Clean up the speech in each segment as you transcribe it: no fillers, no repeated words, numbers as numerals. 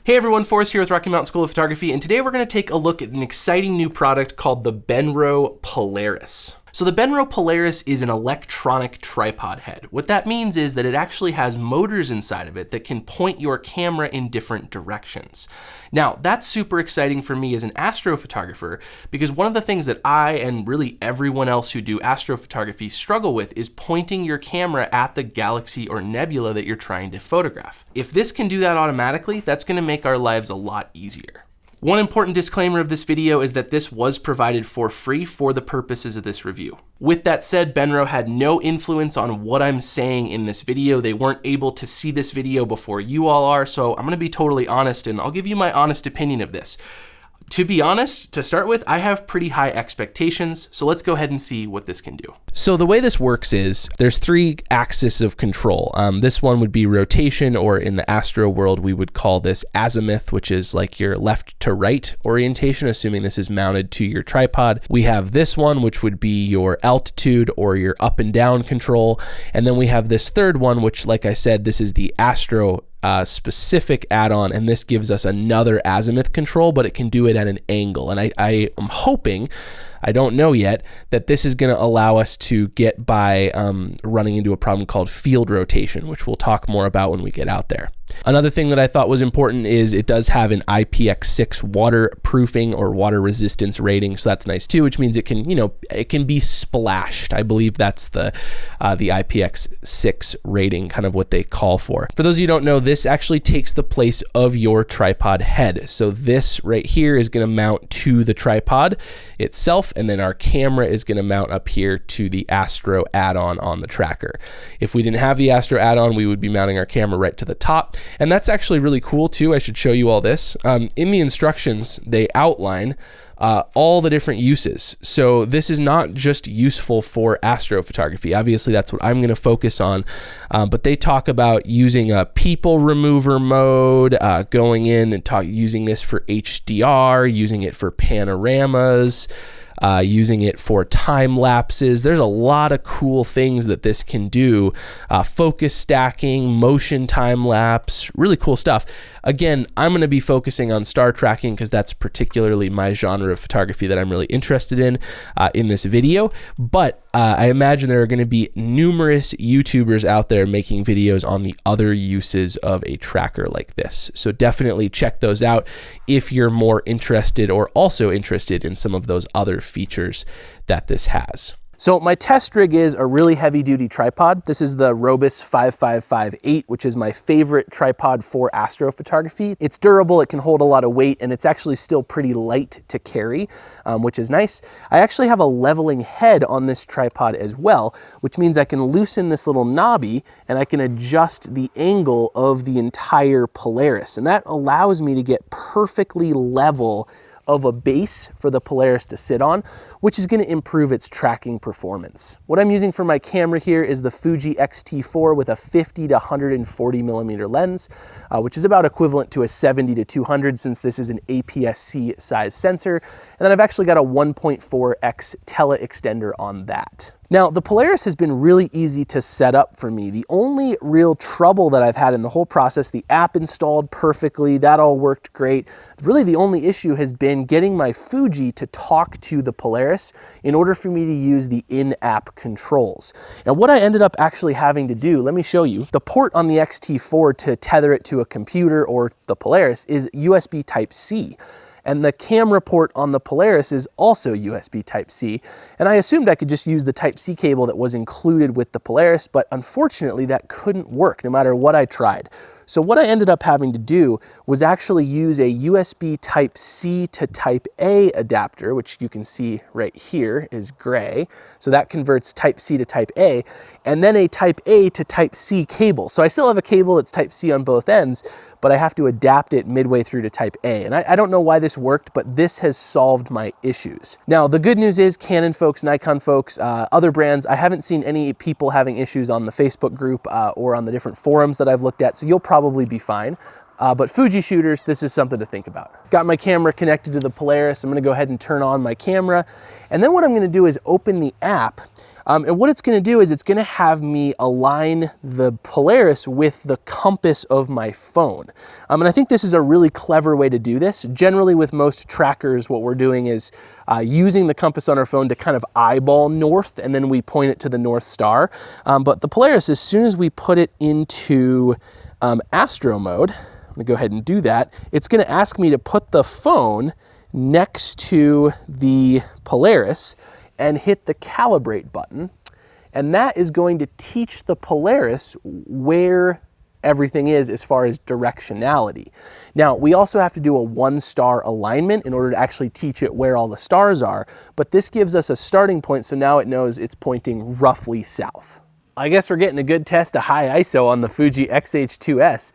Hey everyone, Forrest here with Rocky Mountain School of Photography, and today we're going to take a look at an exciting new product called the Benro Polaris. So the Benro Polaris is an electronic tripod head. What that means is that it actually has motors inside of it that can point your camera in different directions. Now, that's super exciting for me as an astrophotographer because one of the things that I and really everyone else who do astrophotography struggle with is pointing your camera at the galaxy or nebula that you're trying to photograph. If this can do that automatically, that's going to make our lives a lot easier. One important disclaimer of this video is that this was provided for free for the purposes of this review. With that said, Benro had no influence on what I'm saying in this video. They weren't able to see this video before you all are, so I'm gonna be totally honest and I'll give you my honest opinion of this. To be honest, to start with, I have pretty high expectations, so let's go ahead and see what this can do. So the way this works is there's three axes of control. This one would be rotation, or in the astro world, we would call this azimuth, which is like your left to right orientation, assuming this is mounted to your tripod. We have this one, which would be your altitude or your up and down control. And then we have this third one, which, like I said, this is the astro specific add-on, and this gives us another azimuth control, but it can do it at an angle. And I am hoping, I don't know yet, that this is going to allow us to get by running into a problem called field rotation, which we'll talk more about when we get out there. Another thing that I thought was important is it does have an IPX6 waterproofing or water resistance rating, so that's nice too, which means it can, it can be splashed. I believe that's the IPX6 rating, kind of what they call for. For those of you who don't know, this actually takes the place of your tripod head. So this right here is going to mount to the tripod itself, and then our camera is going to mount up here to the Astro add-on on the tracker. If we didn't have the Astro add-on, we would be mounting our camera right to the top. And that's actually really cool too. I should show you all this. In the instructions, they outline all the different uses. So this is not just useful for astrophotography. Obviously, that's what I'm going to focus on. But they talk about using a people remover mode, going in and using this for HDR, using it for panoramas, using it for time lapses. There's a lot of cool things that this can do. Focus stacking, motion time lapse, really cool stuff. Again, I'm going to be focusing on star tracking because that's particularly my genre of photography that I'm really interested in this video. But I imagine there are going to be numerous YouTubers out there making videos on the other uses of a tracker like this. So definitely check those out if you're more interested or also interested in some of those other features that this has. So my test rig is a really heavy duty tripod. This is the Robus 5558, which is my favorite tripod for astrophotography. It's durable, it can hold a lot of weight, and it's actually still pretty light to carry, which is nice. I actually have a leveling head on this tripod as well, which means I can loosen this little knobby and I can adjust the angle of the entire Polaris. And that allows me to get perfectly level of a base for the Polaris to sit on, which is going to improve its tracking performance. What I'm using for my camera here is the Fuji X-T4 with a 50 to 140 millimeter lens, which is about equivalent to a 70 to 200 since this is an APS-C size sensor. And then I've actually got a 1.4x tele-extender on that. Now, the Polaris has been really easy to set up for me. The only real trouble that I've had in the whole process, the app installed perfectly, that all worked great. Really, the only issue has been getting my Fuji to talk to the Polaris in order for me to use the in-app controls. Now, what I ended up actually having to do, let me show you. The port on the X-T4 to tether it to a computer or the Polaris is USB Type-C. And the camera port on the Polaris is also USB Type-C. And I assumed I could just use the Type-C cable that was included with the Polaris, but unfortunately that couldn't work no matter what I tried. So what I ended up having to do was actually use a USB Type-C to Type-A adapter, which you can see right here is gray. So that converts Type-C to Type-A, and then a Type-A to Type-C cable. So I still have a cable that's Type-C on both ends, but I have to adapt it midway through to Type-A. And I don't know why this worked, but this has solved my issues. Now, the good news is Canon folks, Nikon folks, other brands, I haven't seen any people having issues on the Facebook group or on the different forums that I've looked at, so you'll probably be fine. But Fuji shooters, this is something to think about. Got my camera connected to the Polaris. I'm gonna go ahead and turn on my camera. And then what I'm gonna do is open the app. And what it's gonna do is it's gonna have me align the Polaris with the compass of my phone. And I think this is a really clever way to do this. Generally with most trackers, what we're doing is using the compass on our phone to kind of eyeball north, and then we point it to the North Star. But the Polaris, as soon as we put it into Astro mode, I'm gonna go ahead and do that, it's gonna ask me to put the phone next to the Polaris and hit the calibrate button. And that is going to teach the Polaris where everything is as far as directionality. Now, we also have to do a 1-star alignment in order to actually teach it where all the stars are, but this gives us a starting point, so now it knows it's pointing roughly south. I guess we're getting a good test of high ISO on the Fuji X-H2S.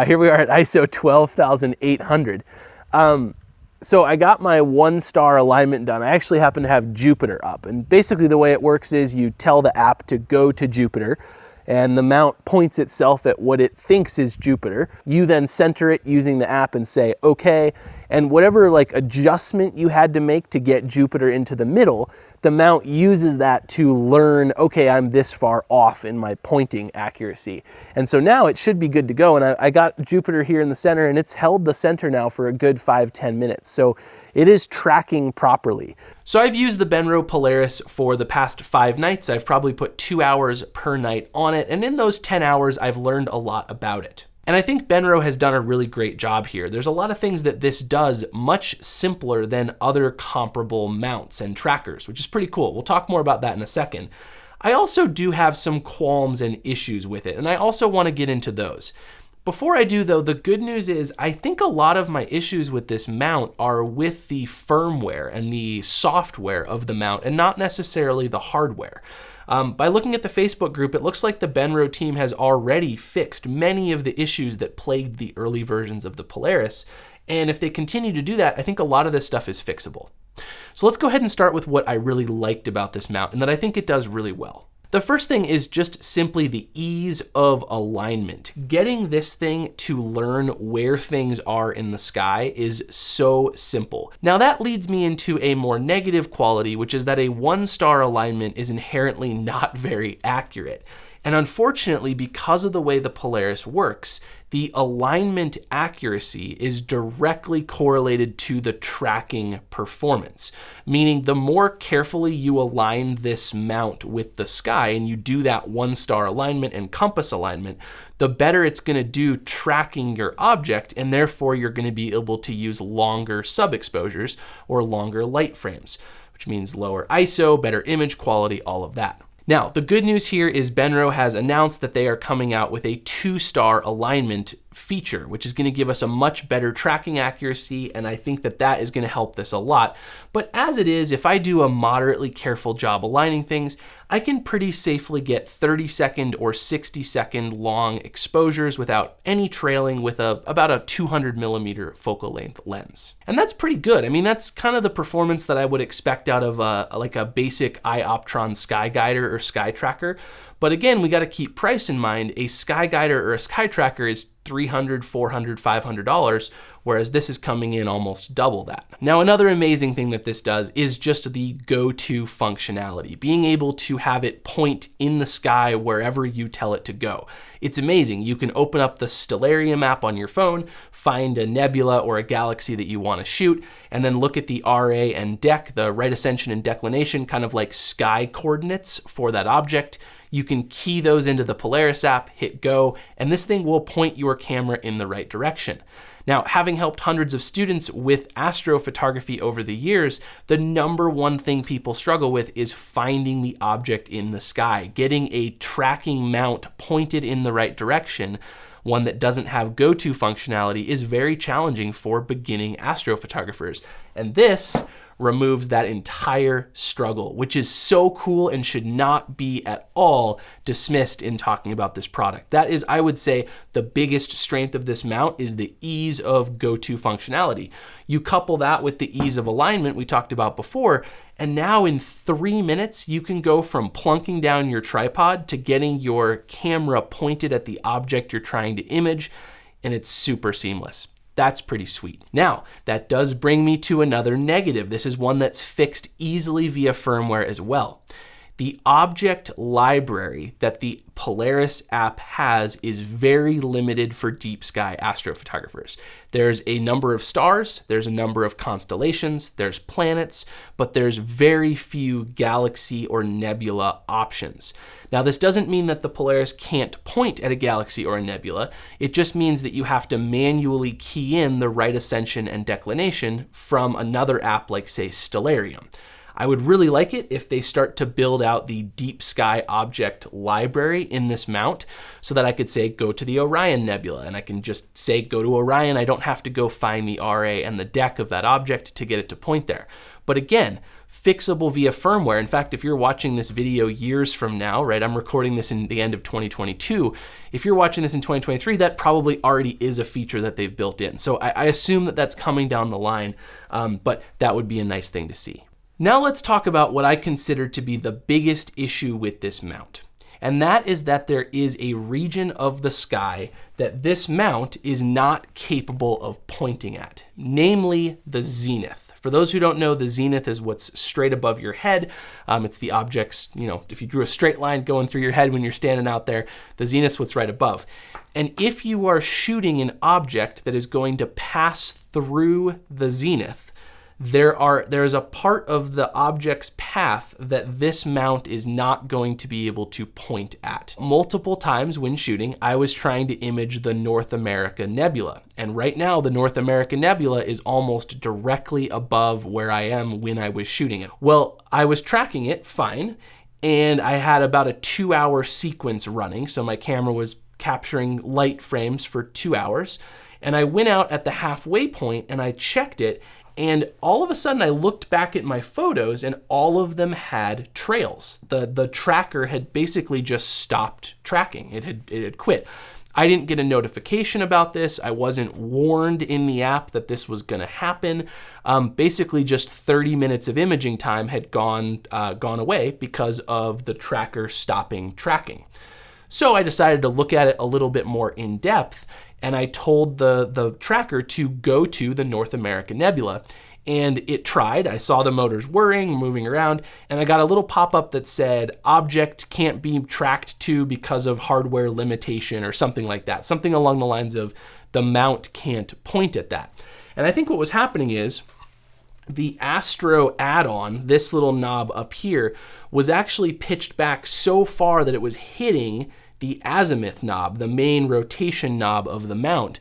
Here we are at ISO 12,800. So I got my 1-star alignment done. I actually happen to have Jupiter up. And basically the way it works is you tell the app to go to Jupiter, and the mount points itself at what it thinks is Jupiter. You then center it using the app and say, okay, and whatever like adjustment you had to make to get Jupiter into the middle, the mount uses that to learn, okay, I'm this far off in my pointing accuracy. And so now it should be good to go. And I got Jupiter here in the center, and it's held the center now for a good 5-10 minutes. So it is tracking properly. So I've used the Benro Polaris for the past 5 nights. I've probably put 2 hours per night on it. And in those 10 hours, I've learned a lot about it. And I think Benro has done a really great job here. There's a lot of things that this does much simpler than other comparable mounts and trackers, which is pretty cool. We'll talk more about that in a second. I also do have some qualms and issues with it, and I also want to get into those. Before I do though, the good news is I think a lot of my issues with this mount are with the firmware and the software of the mount and not necessarily the hardware. By looking at the Facebook group, it looks like the Benro team has already fixed many of the issues that plagued the early versions of the Polaris. And if they continue to do that, I think a lot of this stuff is fixable. So let's go ahead and start with what I really liked about this mount and that I think it does really well. The first thing is just simply the ease of alignment. Getting this thing to learn where things are in the sky is so simple. Now that leads me into a more negative quality, which is that a 1-star alignment is inherently not very accurate. And unfortunately, because of the way the Polaris works, the alignment accuracy is directly correlated to the tracking performance. Meaning the more carefully you align this mount with the sky, and you do that 1-star alignment and compass alignment, the better it's gonna do tracking your object, and therefore you're gonna be able to use longer sub-exposures or longer light frames, which means lower ISO, better image quality, all of that. Now, the good news here is Benro has announced that they are coming out with a 2-star alignment feature, which is going to give us a much better tracking accuracy, and I think that that is going to help this a lot. But as it is, if I do a moderately careful job aligning things, I can pretty safely get 30-second or 60-second long exposures without any trailing with about a 200mm focal length lens. And that's pretty good. I mean, that's kind of the performance that I would expect out of like a basic iOptron Sky Guider or Sky Tracker. But again, we got to keep price in mind. A Sky Guider or a Sky Tracker is $300, $400, $500, whereas this is coming in almost double that. Now, another amazing thing that this does is just the go-to functionality, being able to have it point in the sky wherever you tell it to go. It's amazing. You can open up the Stellarium app on your phone, find a nebula or a galaxy that you want to shoot, and then look at the RA and DEC, the right ascension and declination, kind of like sky coordinates for that object. You can key those into the Polaris app, hit go, and this thing will point your camera in the right direction. Now, having helped hundreds of students with astrophotography over the years, the #1 thing people struggle with is finding the object in the sky. Getting a tracking mount pointed in the right direction, one that doesn't have go-to functionality, is very challenging for beginning astrophotographers. And this removes that entire struggle, which is so cool and should not be at all dismissed in talking about this product. That is, I would say, the biggest strength of this mount is the ease of go-to functionality. You couple that with the ease of alignment we talked about before, and now in 3 minutes, you can go from plunking down your tripod to getting your camera pointed at the object you're trying to image, and it's super seamless. That's pretty sweet. Now, that does bring me to another negative. This is one that's fixed easily via firmware as well. The object library that the Polaris app has is very limited for deep sky astrophotographers. There's a number of stars, there's a number of constellations, there's planets, but there's very few galaxy or nebula options. Now, this doesn't mean that the Polaris can't point at a galaxy or a nebula. It just means that you have to manually key in the right ascension and declination from another app like, say, Stellarium. I would really like it if they start to build out the deep sky object library in this mount so that I could say, go to the Orion Nebula, and I can just say, go to Orion. I don't have to go find the RA and the deck of that object to get it to point there. But again, fixable via firmware. In fact, if you're watching this video years from now, right, I'm recording this in the end of 2022. If you're watching this in 2023, that probably already is a feature that they've built in. So I assume that that's coming down the line, but that would be a nice thing to see. Now let's talk about what I consider to be the biggest issue with this mount. And that is that there is a region of the sky that this mount is not capable of pointing at, namely the zenith. For those who don't know, the zenith is what's straight above your head. It's the objects, if you drew a straight line going through your head when you're standing out there, the zenith's what's right above. And if you are shooting an object that is going to pass through the zenith, there's a part of the object's path that this mount is not going to be able to point at. Multiple times when shooting, I was trying to image the North America Nebula. And right now, the North America Nebula is almost directly above where I am when I was shooting it. Well, I was tracking it fine, and I had about a 2-hour sequence running. So my camera was capturing light frames for 2 hours. And I went out at the halfway point and I checked it. And all of a sudden I looked back at my photos and all of them had trails. The tracker had basically just stopped tracking. It had quit. I didn't get a notification about this. I wasn't warned in the app that this was gonna happen. Basically just 30 minutes of imaging time had gone away because of the tracker stopping tracking. So I decided to look at it a little bit more in depth, and I told the tracker to go to the North America Nebula. And it tried. I saw the motors whirring, moving around, and I got a little pop-up that said, object can't be tracked to because of hardware limitation or something like that. Something along the lines of the mount can't point at that. And I think what was happening is the Astro add-on, this little knob up here, was actually pitched back so far that it was hitting the azimuth knob, the main rotation knob of the mount,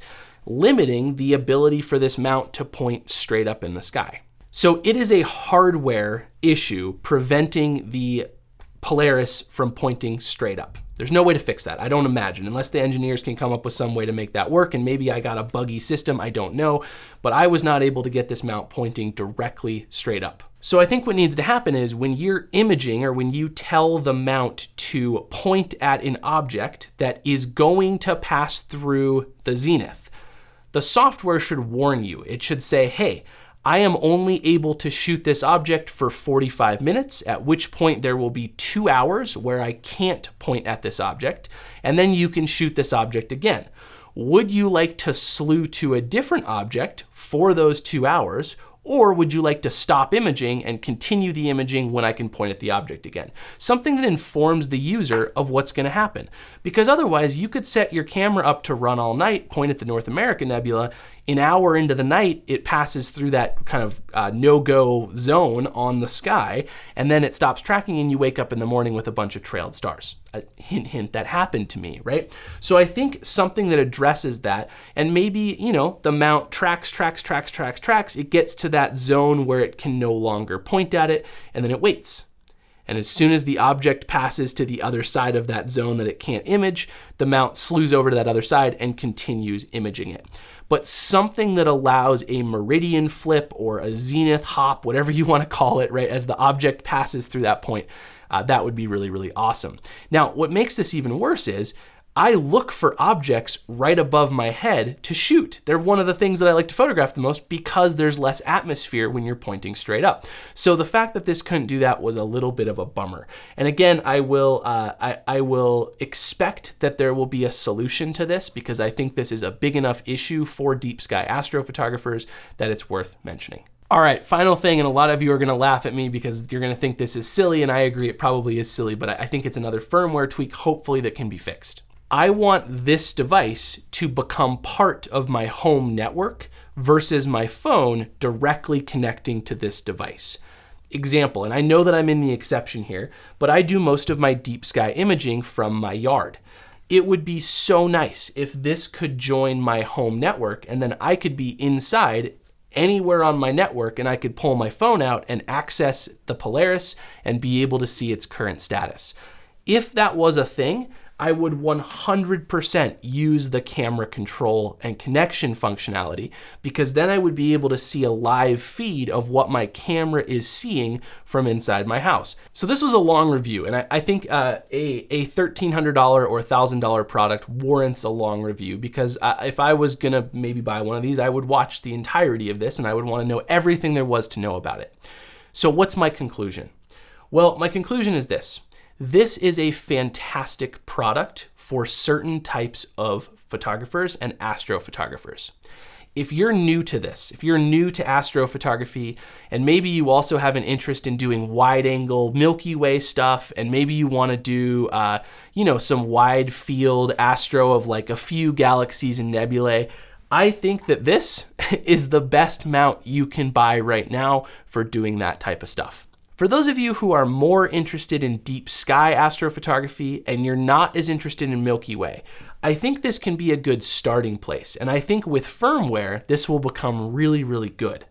limiting the ability for this mount to point straight up in the sky. So it is a hardware issue preventing the Polaris from pointing straight up. There's no way to fix that, I don't imagine, unless the engineers can come up with some way to make that work, and maybe I got a buggy system, I don't know, but I was not able to get this mount pointing directly straight up. So I think what needs to happen is when you're imaging or when you tell the mount to point at an object that is going to pass through the zenith, the software should warn you. It should say, hey, I am only able to shoot this object for 45 minutes, at which point there will be 2 hours where I can't point at this object, and then you can shoot this object again. Would you like to slew to a different object for those 2 hours, or would you like to stop imaging and continue the imaging when I can point at the object again? Something that informs the user of what's gonna happen. Because otherwise you could set your camera up to run all night, point at the North America Nebula, an hour into the night, it passes through that kind of no-go zone on the sky, and then it stops tracking and you wake up in the morning with a bunch of trailed stars. Hint, hint, that happened to me, right? So I think something that addresses that, and maybe, the mount tracks, it gets to that zone where it can no longer point at it, and then it waits. And as soon as the object passes to the other side of that zone that it can't image, the mount slews over to that other side and continues imaging it. But something that allows a meridian flip or a zenith hop, whatever you want to call it, right, as the object passes through that point, that would be really, really awesome. Now, what makes this even worse is I look for objects right above my head to shoot. They're one of the things that I like to photograph the most because there's less atmosphere when you're pointing straight up. So the fact that this couldn't do that was a little bit of a bummer. And again, I will expect that there will be a solution to this because I think this is a big enough issue for deep sky astrophotographers that it's worth mentioning. All right, final thing, and a lot of you are gonna laugh at me because you're gonna think this is silly, and I agree, it probably is silly, but I think it's another firmware tweak, hopefully, that can be fixed. I want this device to become part of my home network versus my phone directly connecting to this device. Example, and I know that I'm in the exception here, but I do most of my deep sky imaging from my yard. It would be so nice if this could join my home network, and then I could be inside anywhere on my network and I could pull my phone out and access the Polaris and be able to see its current status. If that was a thing, I would 100% use the camera control and connection functionality, because then I would be able to see a live feed of what my camera is seeing from inside my house. So this was a long review, and I think a $1,300 or $1,000 product warrants a long review, because if I was gonna maybe buy one of these, I would watch the entirety of this and I would wanna know everything there was to know about it. So what's my conclusion? Well, my conclusion is this. This is a fantastic product for certain types of photographers and astrophotographers. If you're new to this, if you're new to astrophotography, and maybe you also have an interest in doing wide angle Milky Way stuff, and maybe you want to do, some wide field astro of like a few galaxies and nebulae, I think that this is the best mount you can buy right now for doing that type of stuff. For those of you who are more interested in deep sky astrophotography and you're not as interested in Milky Way, I think this can be a good starting place. And I think with firmware, this will become really, really good.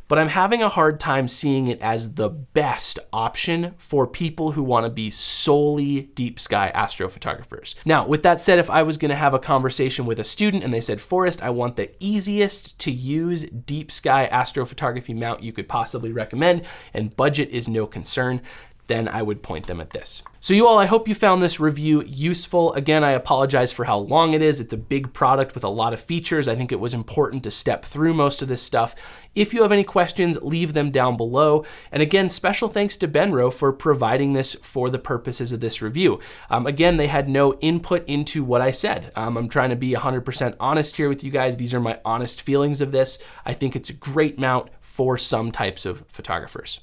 But I'm having a hard time seeing it as the best option for people who want to be solely deep sky astrophotographers. Now, with that said, if I was going to have a conversation with a student and they said, Forrest, I want the easiest to use deep sky astrophotography mount you could possibly recommend, and budget is no concern, then I would point them at this. So you all, I hope you found this review useful. Again, I apologize for how long it is. It's a big product with a lot of features. I think it was important to step through most of this stuff. If you have any questions, leave them down below. And again, special thanks to Benro for providing this for the purposes of this review. Again, they had no input into what I said. I'm trying to be 100% honest here with you guys. These are my honest feelings of this. I think it's a great mount for some types of photographers.